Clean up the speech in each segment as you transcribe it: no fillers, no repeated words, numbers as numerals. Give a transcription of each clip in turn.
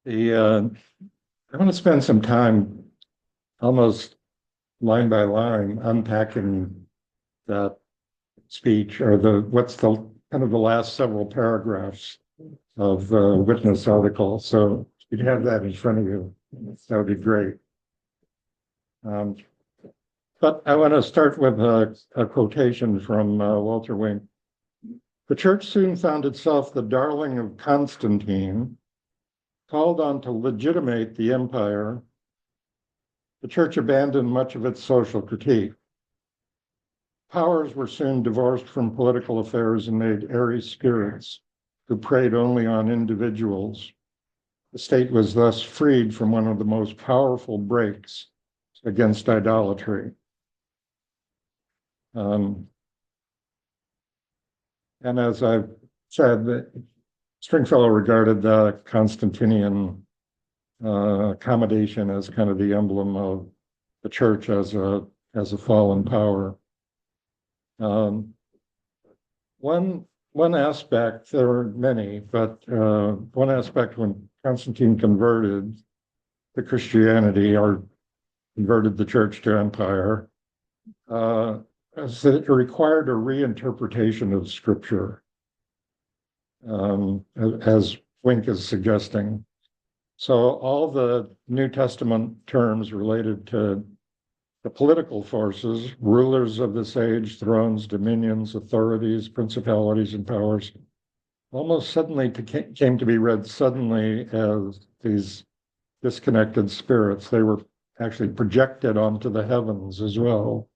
I want to spend some time almost line by line unpacking that speech or what's the kind of the last several paragraphs of the witness article. So if you'd have that in front of you, that would be great. Um, but I want to start with a quotation from Walter Wink. The church soon found itself the darling of Constantine, called on to legitimate the empire. The church abandoned much of its social critique. Powers were soon divorced from political affairs and made airy spirits who preyed only on individuals. The state was thus freed from one of the most powerful brakes against idolatry. And as I've said, Stringfellow regarded the Constantinian accommodation as kind of the emblem of the church as a fallen power. One aspect, there are many, but one aspect when Constantine converted to Christianity or converted the church to empire, is that it required a reinterpretation of scripture, as Wink is suggesting. So all the New Testament terms related to the political forces, rulers of this age, thrones, dominions, authorities, principalities, and powers, almost suddenly came to be read suddenly as these disconnected spirits. They were actually projected onto the heavens as well,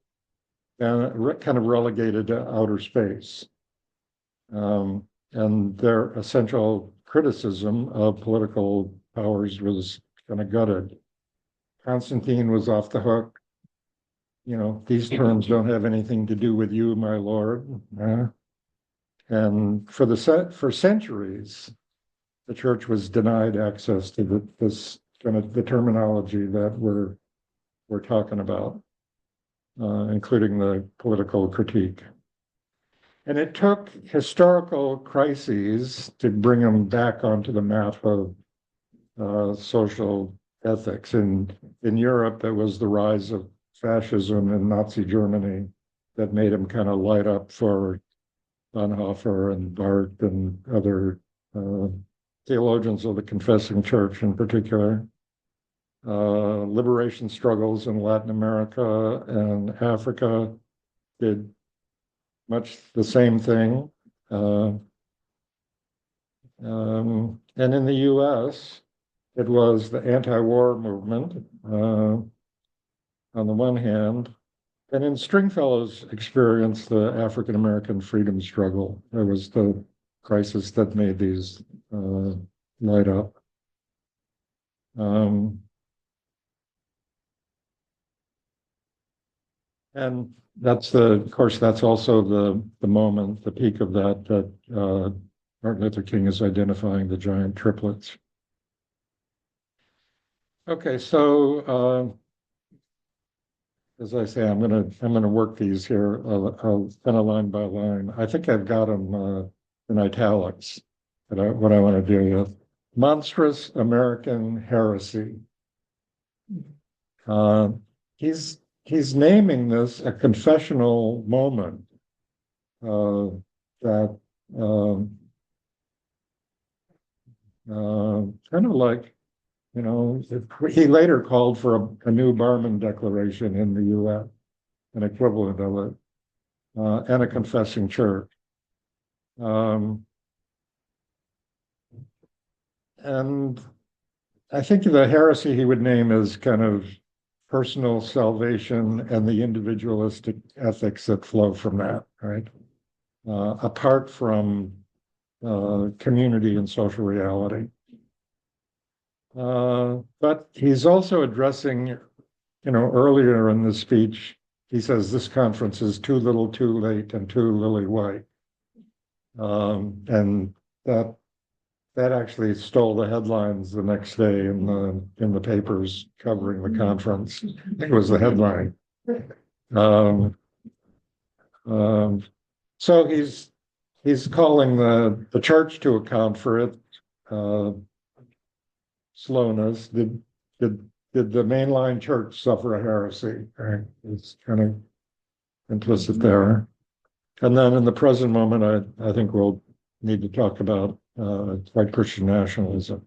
and kind of relegated to outer space. And their essential criticism of political powers was kind of gutted. Constantine was off the hook. You know, these terms don't have anything to do with you, my lord. And for centuries, the church was denied access to this kind of the terminology that we're talking about, including the political critique. And it took historical crises to bring them back onto the map of social ethics. In Europe, it was the rise of fascism in Nazi Germany that made him kind of light up for Bonhoeffer and Barth and other theologians of the confessing church in particular. Liberation struggles in Latin America and Africa did much the same thing. And in the US, it was the anti-war movement on the one hand, and in Stringfellow's experience, the African-American freedom struggle. There was the crisis that made these light up. And that's of course, that's also the moment, the peak of that Martin Luther King is identifying the giant triplets. Okay, so as I say, I'm gonna work these here. I'll kind of line by line. I think I've got them in italics. What I want to do with monstrous American heresy. He's naming this a confessional moment that kind of like, you know, he later called for a new Barman Declaration in the U.S., an equivalent of it, and a confessing church. And I think the heresy he would name is kind of personal salvation and the individualistic ethics that flow from that, right? Apart from community and social reality. But he's also addressing, you know, earlier in the speech, he says this conference is too little, too late, and too lily white. And that actually stole the headlines the next day in the papers covering the conference. I think it was the headline. Um, um, so he's calling the church to account for it. Slowness. Did the mainline church suffer a heresy? Right? It's kind of implicit there. And then in the present moment, I think we'll need to talk about white Christian nationalism.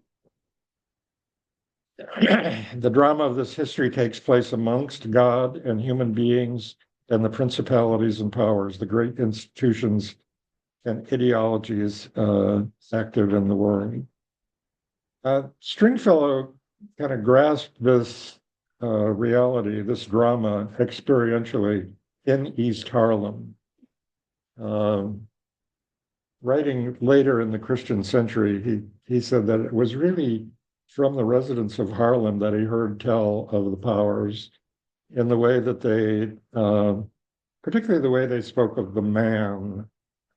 The drama of this history takes place amongst God and human beings and the principalities and powers, the great institutions and ideologies active in the world. Stringfellow kind of grasped this reality, this drama, experientially in East Harlem. Writing later in the Christian century, he said that it was really from the residents of Harlem that he heard tell of the powers in the way that they, particularly the way they spoke of the man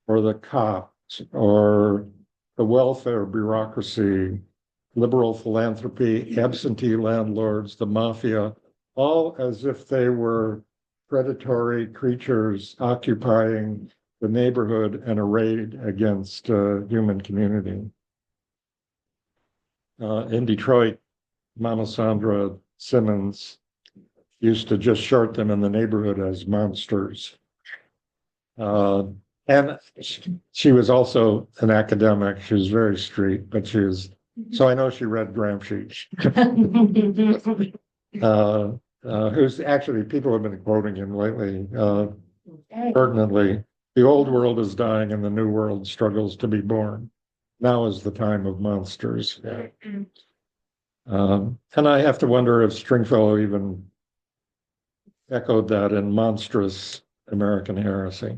or the cops or the welfare bureaucracy, liberal philanthropy, absentee landlords, the mafia, all as if they were predatory creatures occupying the neighborhood and arrayed against human community. In Detroit, Mama Sandra Simmons used to just short them in the neighborhood as monsters. And she was also an academic. She was very street, but she was, so I know she read Gramsci. Who's actually, people have been quoting him lately, pertinently. The old world is dying and the new world struggles to be born. Now is the time of monsters. And I have to wonder if Stringfellow even echoed that in monstrous American heresy.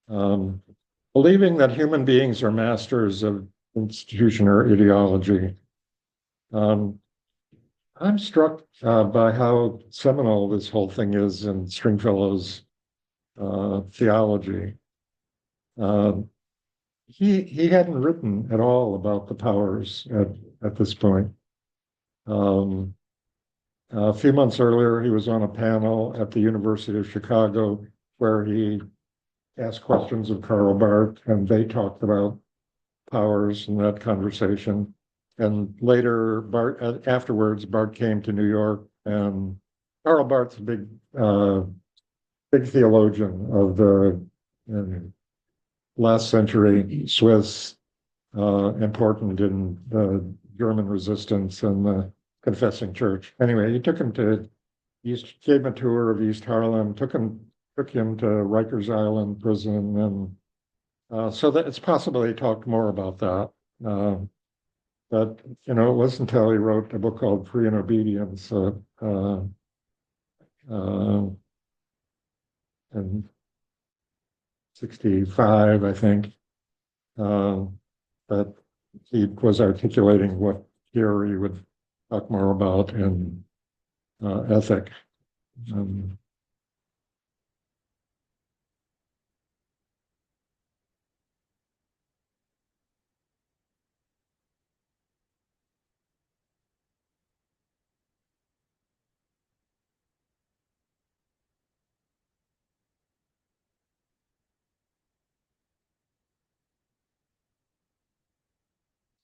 Believing that human beings are masters of institution or ideology. I'm struck by how seminal this whole thing is in Stringfellow's theology. He hadn't written at all about the powers at this point. A few months earlier, he was on a panel at the University of Chicago where he asked questions of Karl Barth, and they talked about powers in that conversation. And later, afterwards, Barth came to New York, and Karl Barth's a big theologian of the last century Swiss, important in the German resistance and the confessing church. Anyway, he took him to gave him a tour of East Harlem, took him to Rikers Island prison, and so that it's possible he talked more about that. But it wasn't until he wrote a book called Free and Obedience in 65, I think, that he was articulating what here he would talk more about in ethic.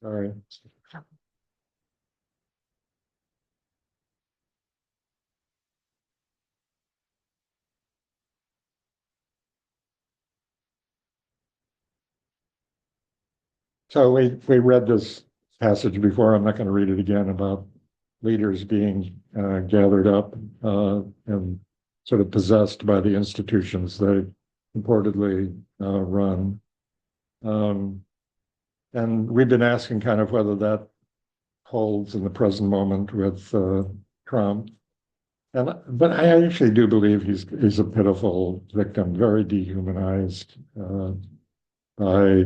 Sorry. So we read this passage before. I'm not going to read it again about leaders being gathered up and sort of possessed by the institutions they purportedly run. And we've been asking kind of whether that holds in the present moment with Trump. But I actually do believe he's a pitiful victim, very dehumanized by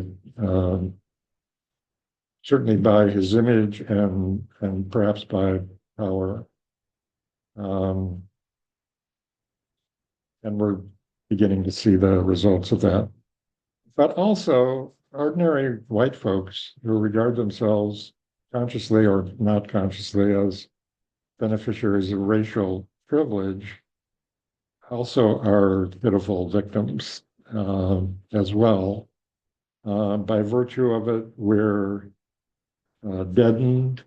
certainly by his image and perhaps by power. and we're beginning to see the results of that. But also ordinary white folks who regard themselves consciously or not consciously as beneficiaries of racial privilege also are pitiful victims as well. By virtue of it, we're deadened,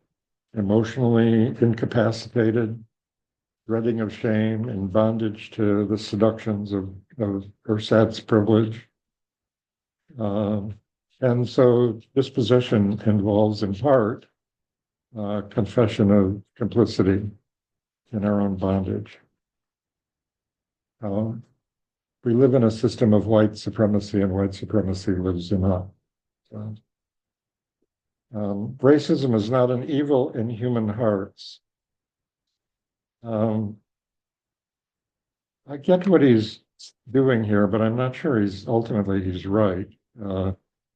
emotionally incapacitated, dreading of shame, and bondage to the seductions of Ersatz privilege. And so disposition involves, in part, confession of complicity in our own bondage. We live in a system of white supremacy, and white supremacy lives in us. Racism is not an evil in human hearts. I get what he's doing here, but I'm not sure ultimately he's right.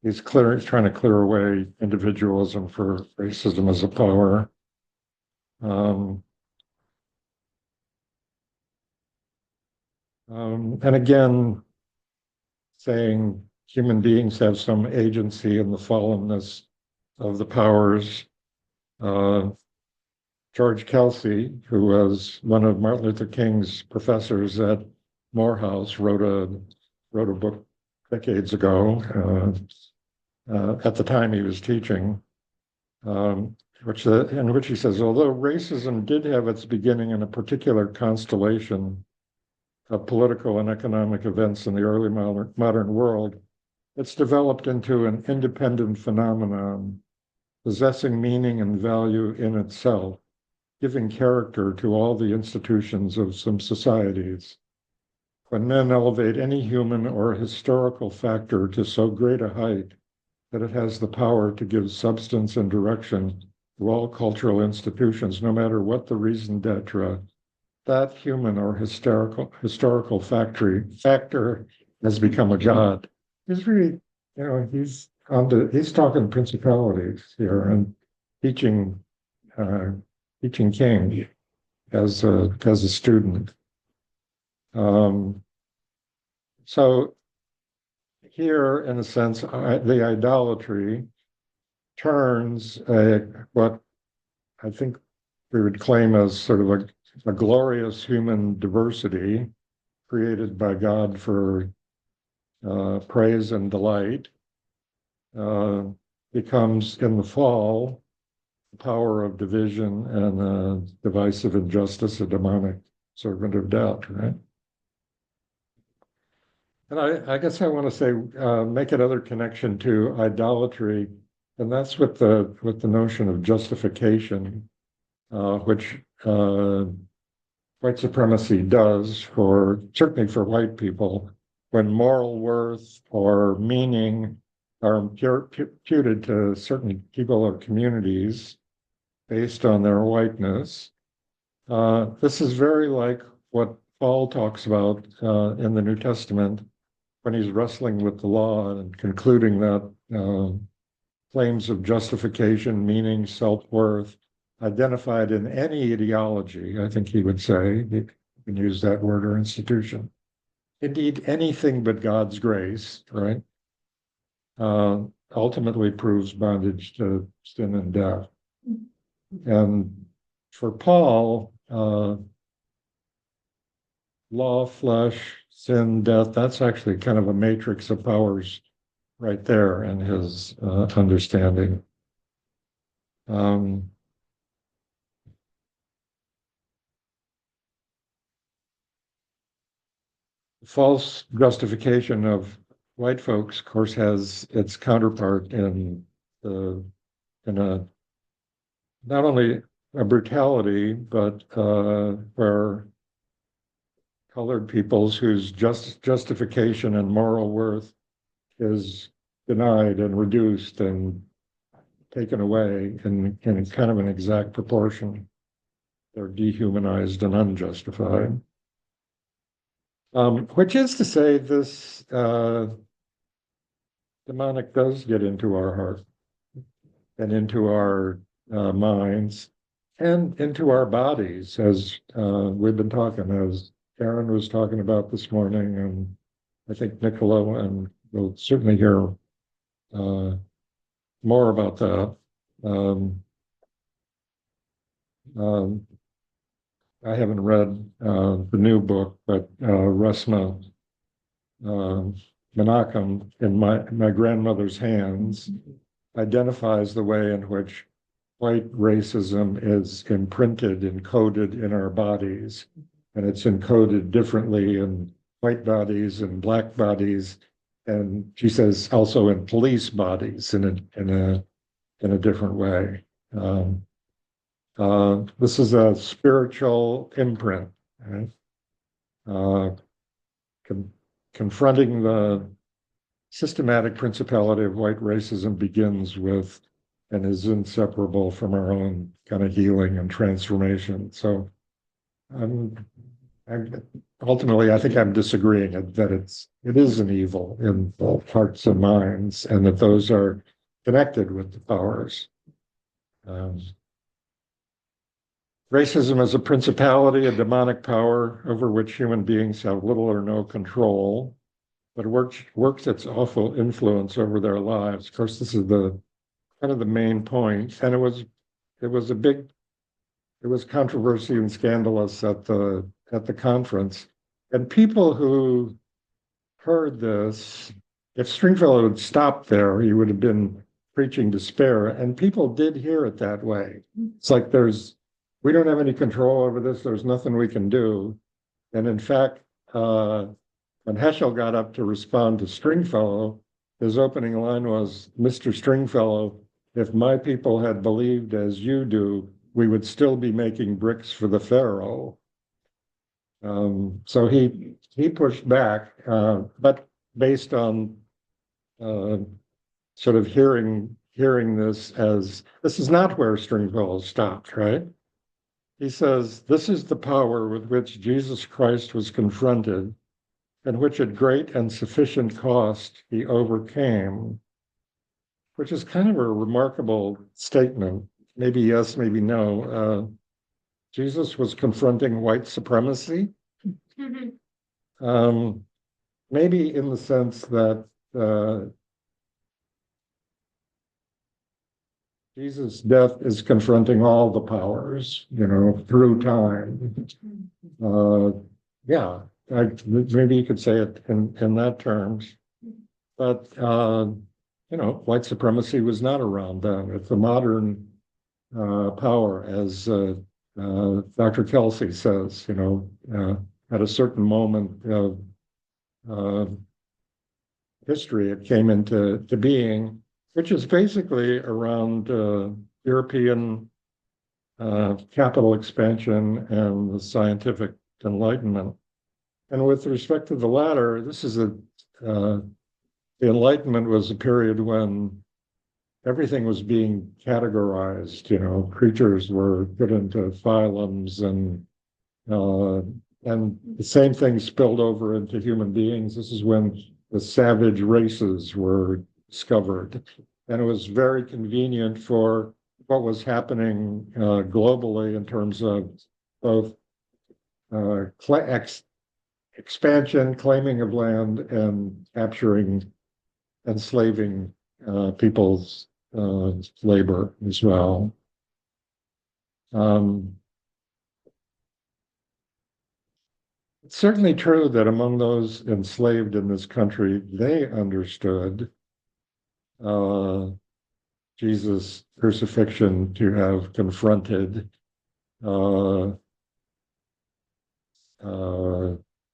He's trying to clear away individualism for racism as a power. And again, saying human beings have some agency in the fallenness of the powers. George Kelsey, who was one of Martin Luther King's professors at Morehouse, wrote a book decades ago, at the time he was teaching, in which he says, although racism did have its beginning in a particular constellation of political and economic events in the early modern world, it's developed into an independent phenomenon, possessing meaning and value in itself, giving character to all the institutions of some societies. When men elevate any human or historical factor to so great a height that it has the power to give substance and direction to all cultural institutions, no matter what the raison d'etre, that human or historical factor has become a god. He's really, he's talking principalities here and teaching King as a student. So here, in a sense, the idolatry turns what I think we would claim as sort of a glorious human diversity created by God for praise and delight, becomes in the fall the power of division and divisive injustice, a demonic servant of death, right? And I guess I want to say, make another connection to idolatry, and that's with the notion of justification, which white supremacy does certainly for white people, when moral worth or meaning are imputed to certain people or communities based on their whiteness. This is very like what Paul talks about in the New Testament when he's wrestling with the law and concluding that claims of justification, meaning, self-worth, identified in any ideology, I think he would say, he can use that word, or institution, indeed anything but God's grace, right, ultimately proves bondage to sin and death. And for Paul, law, flesh, sin, death, that's actually kind of a matrix of powers right there in his understanding. False justification of white folks, of course, has its counterpart in a not only a brutality, but where colored peoples whose justification and moral worth is denied and reduced and taken away in kind of an exact proportion. They're dehumanized and unjustified. Which is to say, this demonic does get into our heart and into our minds and into our bodies, as we've been talking, as Karen was talking about this morning, and I think Nicola, and we'll certainly hear more about that. Um, I haven't read the new book, but Resma Menachem, in my grandmother's hands, identifies the way in which white racism is imprinted, encoded in our bodies, and it's encoded differently in white bodies and black bodies, and she says also in police bodies in a different way. This is a spiritual imprint, right? Confronting the systematic principality of white racism begins with and is inseparable from our own kind of healing and transformation. So ultimately, I think I'm disagreeing that it is an evil in both hearts and minds, and that those are connected with the powers. Racism is a principality, a demonic power over which human beings have little or no control, but works its awful influence over their lives. Of course, this is the kind of the main point, and it was controversy and scandalous at the conference, and people who heard this, if Stringfellow had stopped there, he would have been preaching despair, and people did hear it that way. It's like we don't have any control over this. There's nothing we can do. And in fact, when Heschel got up to respond to Stringfellow, his opening line was, "Mr. Stringfellow, if my people had believed as you do, we would still be making bricks for the Pharaoh." So he pushed back, but based on sort of hearing this as, this is not where Stringfellow stopped, right? He says, "This is the power with which Jesus Christ was confronted, and which at great and sufficient cost he overcame," which is kind of a remarkable statement. Maybe yes, maybe no. Jesus was confronting white supremacy. Maybe in the sense that Jesus' death is confronting all the powers, through time. Yeah, maybe you could say it in that terms. But, white supremacy was not around then. It's a modern power, as Dr. Kelsey says, at a certain moment of history, it came into being, which is basically around European capital expansion and the scientific Enlightenment. And with respect to the latter, the Enlightenment was a period when everything was being categorized. Creatures were put into phylums, and the same thing spilled over into human beings. This is when the savage races were discovered, and it was very convenient for what was happening globally in terms of both expansion, claiming of land, and capturing, enslaving people's labor as well. It's certainly true that among those enslaved in this country, they understood Jesus' crucifixion to have confronted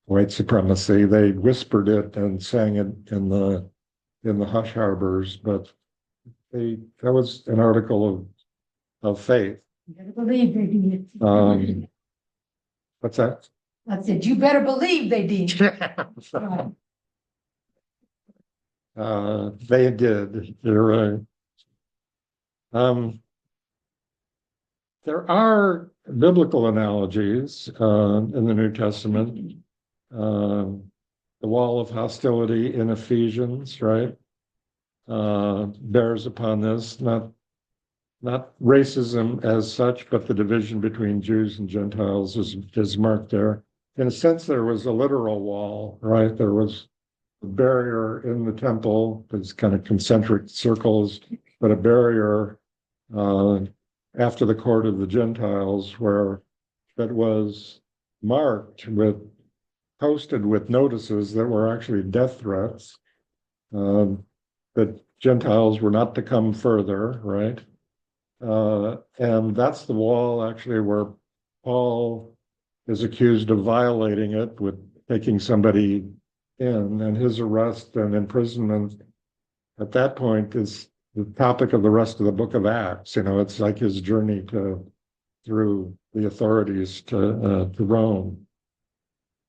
white supremacy. They whispered it and sang it in the hush harbors, but that was an article of faith. You better believe they did. What's that? I said, you better believe they did. Right. They did. You're right. There are biblical analogies in the New Testament. The wall of hostility in Ephesians, right, bears upon this, not racism as such, but the division between Jews and Gentiles is marked there. in a sense, there was a literal wall, right? There was a barrier in the temple, these kind of concentric circles, but a barrier after the court of the Gentiles, where that was marked with, posted with notices that were actually death threats, that Gentiles were not to come further, right? And that's the wall actually where Paul is accused of violating it with taking somebody in, and his arrest and imprisonment at that point is the topic of the rest of the book of Acts. You know, it's like his journey through the authorities to Rome.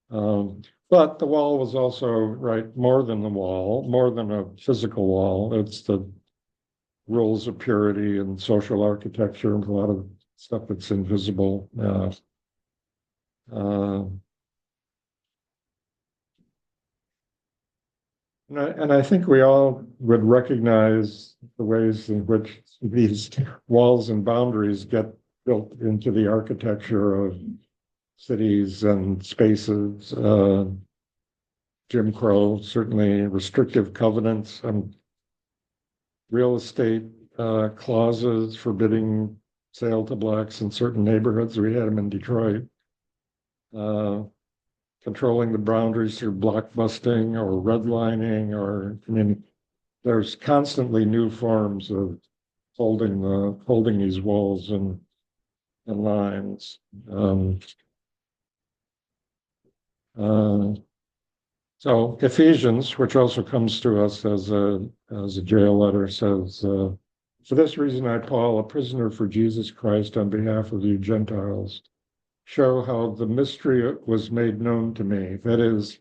But the wall was also, right, more than the wall, more than a physical wall. It's the rules of purity and social architecture and a lot of stuff that's invisible. And I think we all would recognize the ways in which these walls and boundaries get built into the architecture of cities and spaces. Jim Crow, certainly restrictive covenants and real estate clauses forbidding sale to blacks in certain neighborhoods. We had them in Detroit. Controlling the boundaries through blockbusting or redlining, or I mean, there's constantly new forms of holding these walls and lines. So Ephesians, which also comes to us as a jail letter, says, "For this reason, I, Paul, a prisoner for Jesus Christ, on behalf of you Gentiles, show how the mystery was made known to me. That is,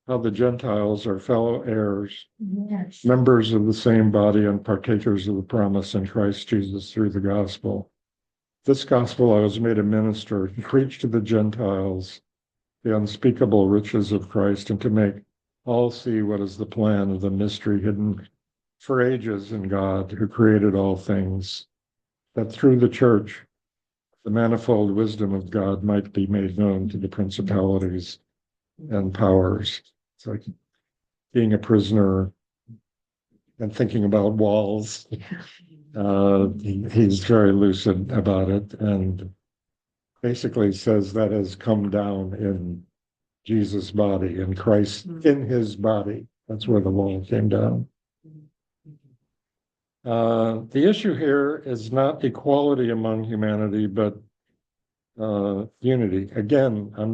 how the Gentiles are fellow heirs, Yes. members of the same body, and partakers of the promise in Christ Jesus through the gospel. This gospel I was made a minister to preach to the Gentiles the unspeakable riches of Christ, and to make all see what is the plan of the mystery hidden for ages in God, who created all things, that through the church the manifold wisdom of God might be made known to the principalities and powers." It's like being a prisoner and thinking about walls. He's very lucid about it, and basically says that has come down in Jesus' body, in Christ, in his body. That's where the wall came down. The issue here is not equality among humanity, but unity. Again, I'm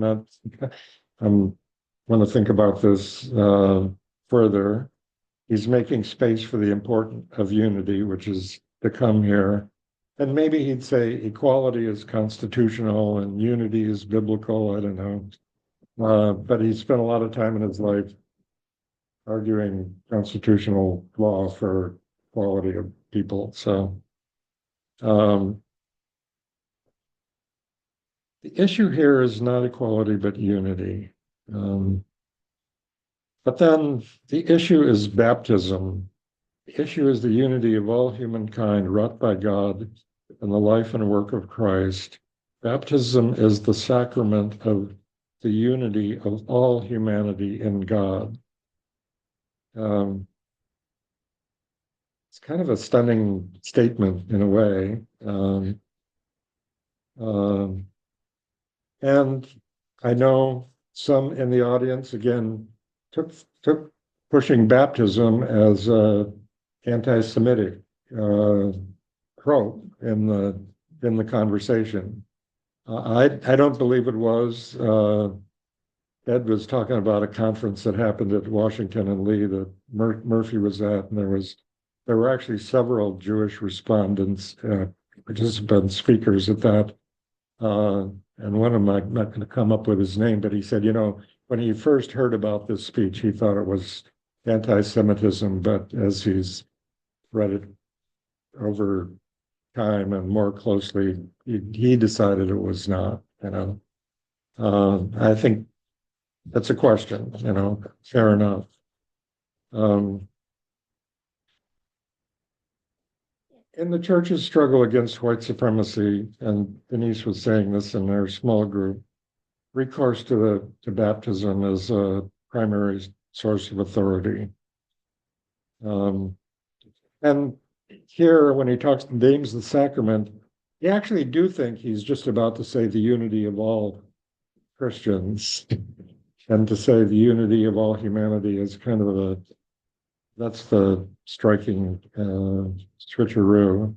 want to think about this further. He's making space for the importance of unity, which is to come here. And maybe he'd say equality is constitutional and unity is biblical. I don't know. But he spent a lot of time in his life arguing constitutional law for equality of people. So the issue here is not equality, but unity. But then the issue is baptism. The issue is the unity of all humankind wrought by God in the life and work of Christ. Baptism is the sacrament of the unity of all humanity in God. It's kind of a stunning statement in a way. And I know some in the audience, again, took pushing baptism as anti-Semitic trope in the conversation. I don't believe it was. Ed was talking about a conference that happened at Washington and Lee that Murphy was at, and there were actually several Jewish respondents, participants, speakers at that. And one of them, I'm not going to come up with his name, but he said, you know, when he first heard about this speech, he thought it was anti-Semitism, but as he's read it over time and more closely, he decided it was not, you know. I think that's a question, you know, fair enough. In the church's struggle against white supremacy, and Denise was saying this in their small group, recourse to baptism as a primary source of authority. And here, when he names the sacrament, you actually do think he's just about to say the unity of all Christians, and to say the unity of all humanity is kind of that's the striking switcheroo.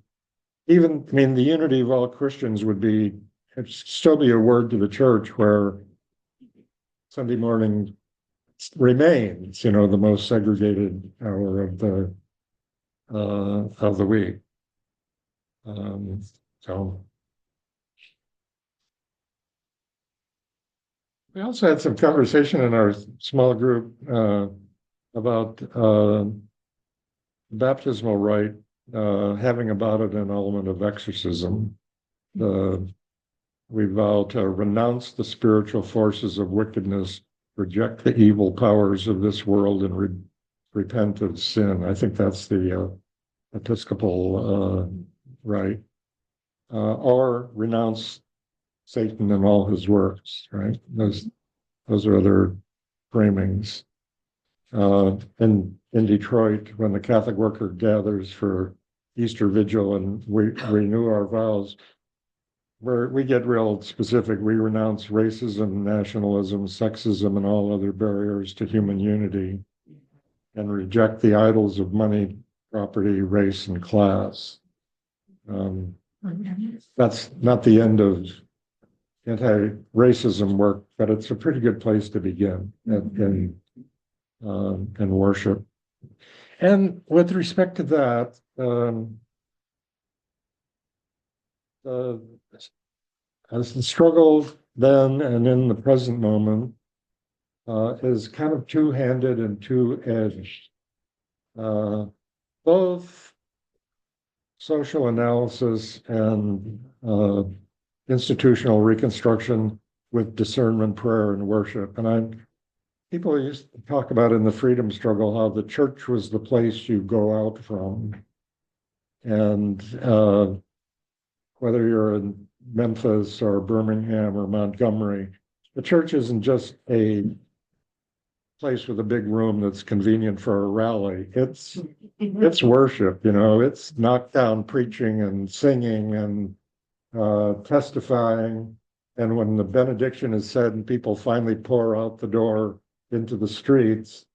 Even, I mean, the unity of all Christians it'd still be a word to the church where Sunday morning remains, the most segregated hour of the week. So we also had some conversation in our small group about baptismal rite having about it an element of exorcism. We vow to renounce the spiritual forces of wickedness, reject the evil powers of this world, and repent of sin. I think that's the Episcopal rite, or renounce Satan and all his works. Right? Those are other framings. In Detroit, when the Catholic worker gathers for Easter Vigil and we renew our vows, we get real specific. We renounce racism, nationalism, sexism, and all other barriers to human unity, and reject the idols of money, property, race, and class. That's not the end of anti-racism work, but it's a pretty good place to begin in worship. And with respect to that, as the struggle then and in the present moment is kind of two-handed and two-edged. Both social analysis and institutional reconstruction with discernment, prayer, and worship. And people used to talk about in the freedom struggle how the church was the place you go out from. And whether you're in Memphis or Birmingham or Montgomery, the church isn't just a place with a big room that's convenient for a rally. It's worship, it's knockdown preaching and singing and testifying. And when the benediction is said and people finally pour out the door into the streets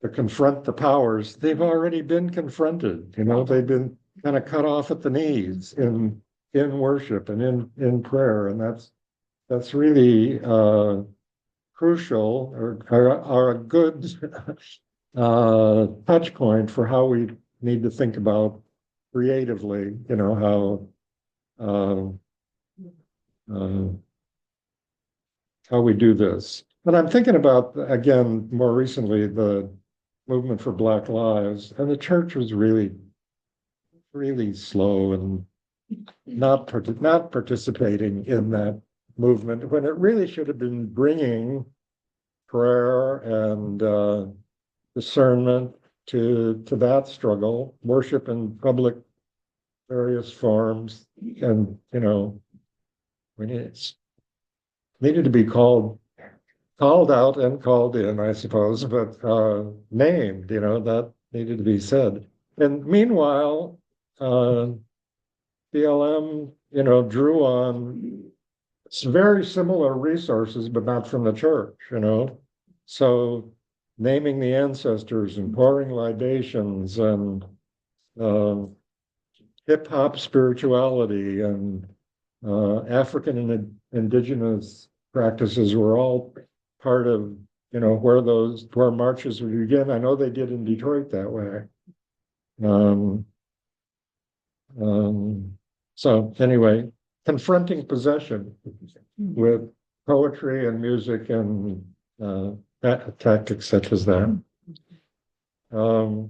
to confront the powers, they've already been confronted. They've been kind of cut off at the knees in worship and in prayer, and that's really crucial or a good touch point for how we need to think about creatively, how we do this. But I'm thinking about, again, more recently, the movement for Black Lives, and the church was really, really slow and not participating in that movement, when it really should have been bringing prayer and discernment to that struggle, worship in public various forms, and we needed to be called out and called in, I suppose, but named, that needed to be said. And meanwhile, BLM, drew on very similar resources, but not from the church, So naming the ancestors and pouring libations and hip hop spirituality and African and indigenous practices were all part of, where marches would begin. I know they did in Detroit that way. So anyway, confronting possession with poetry and music and tactics such as that. The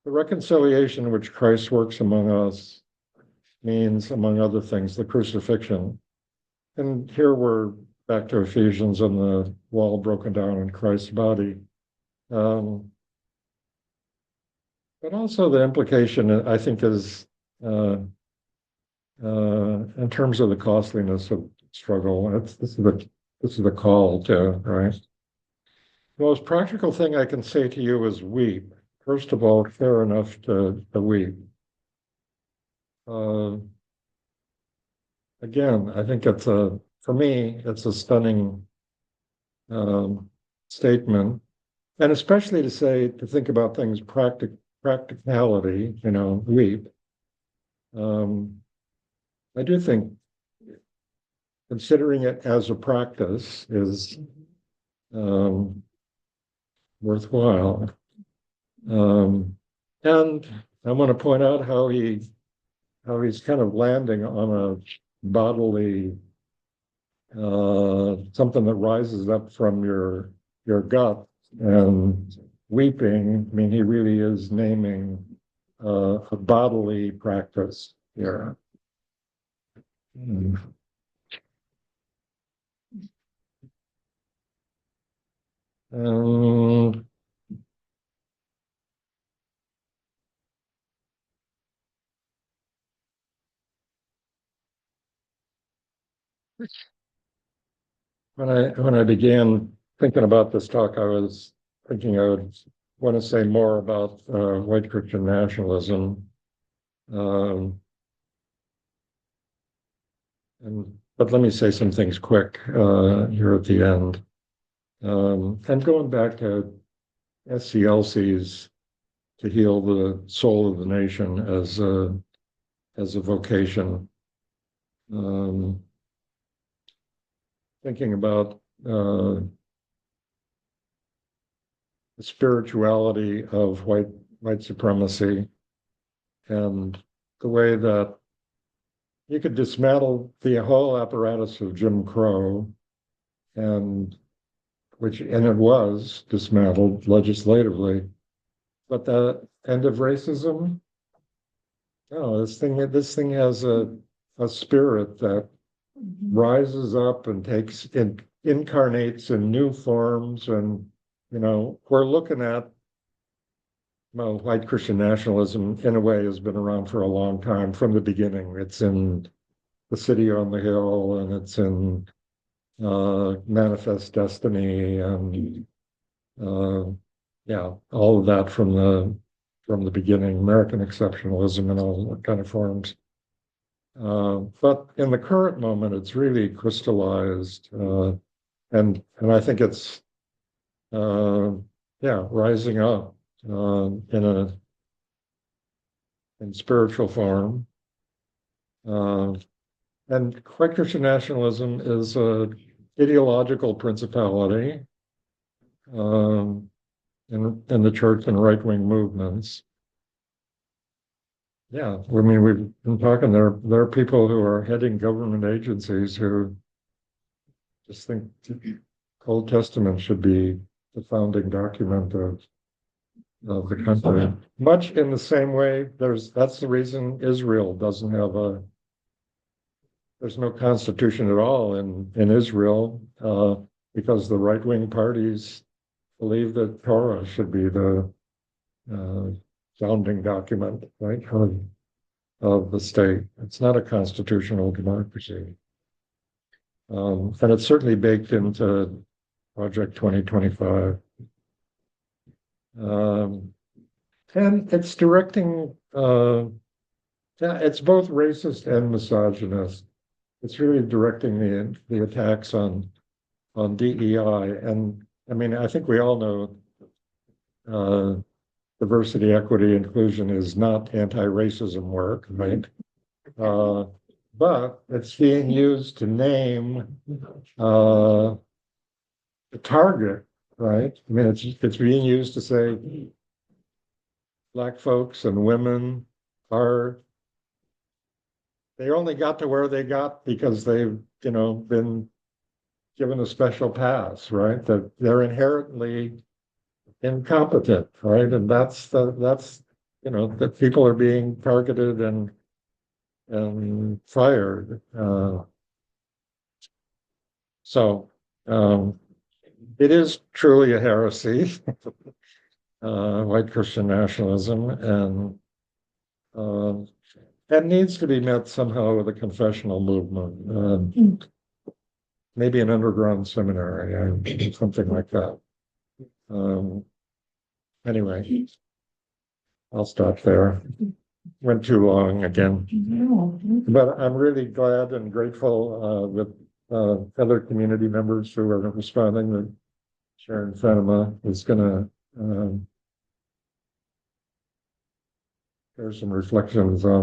reconciliation which Christ works among us means, among other things, the crucifixion. And here we're back to Ephesians and the wall broken down in Christ's body. But also the implication, I think, is in terms of the costliness of struggle. This is the call to, right? The most practical thing I can say to you is weep. First of all, care enough to weep. Again, I think for me, it's a stunning statement. And especially to think about things practicality, weep. I do think considering it as a practice is worthwhile. And I want to point out how he's kind of landing on a bodily something that rises up from your gut and weeping. I mean, he really is naming a bodily practice here. And when I began thinking about this talk, I was thinking I would want to say more about white Christian nationalism. But let me say some things quick here at the end. And going back to SCLC's to heal the soul of the nation as a vocation. Thinking about the spirituality of white supremacy and the way that you could dismantle the whole apparatus of Jim Crow, and it was dismantled legislatively, but the end of racism, no, this thing has a spirit that rises up and incarnates in new forms, and we're looking at white Christian nationalism in a way has been around for a long time from the beginning. It's in The City on the Hill, and it's in Manifest Destiny, and all of that from the beginning, American exceptionalism and all kind of forms. But in the current moment, it's really crystallized, and I think it's rising up in spiritual form. And white Christian nationalism is a ideological principality in the church and right-wing movements. Yeah, I mean, we've been talking, there are people who are heading government agencies who just think the Old Testament should be the founding document of the country. Much in the same way, that's the reason Israel doesn't have there's no constitution at all in Israel, because the right-wing parties believe that Torah should be the founding document, right, of the state. It's not a constitutional democracy. And it's certainly baked into Project 2025. And it's directing, it's both racist and misogynist. It's really directing the attacks on DEI. And I mean, I think we all know diversity, equity, inclusion is not anti-racism work, right? But it's being used to name the target, right? I mean, it's being used to say Black folks and women they only got to where they got because they've, been given a special pass, right? That they're inherently incompetent, right? And that's that people are being targeted and fired. So it is truly a heresy, white Christian nationalism, and needs to be met somehow with a confessional movement. maybe an underground seminary, something like that. Anyway, I'll stop there. Went too long again, but I'm really glad and grateful that other community members who are responding. That Sharon Fenema is going to share some reflections on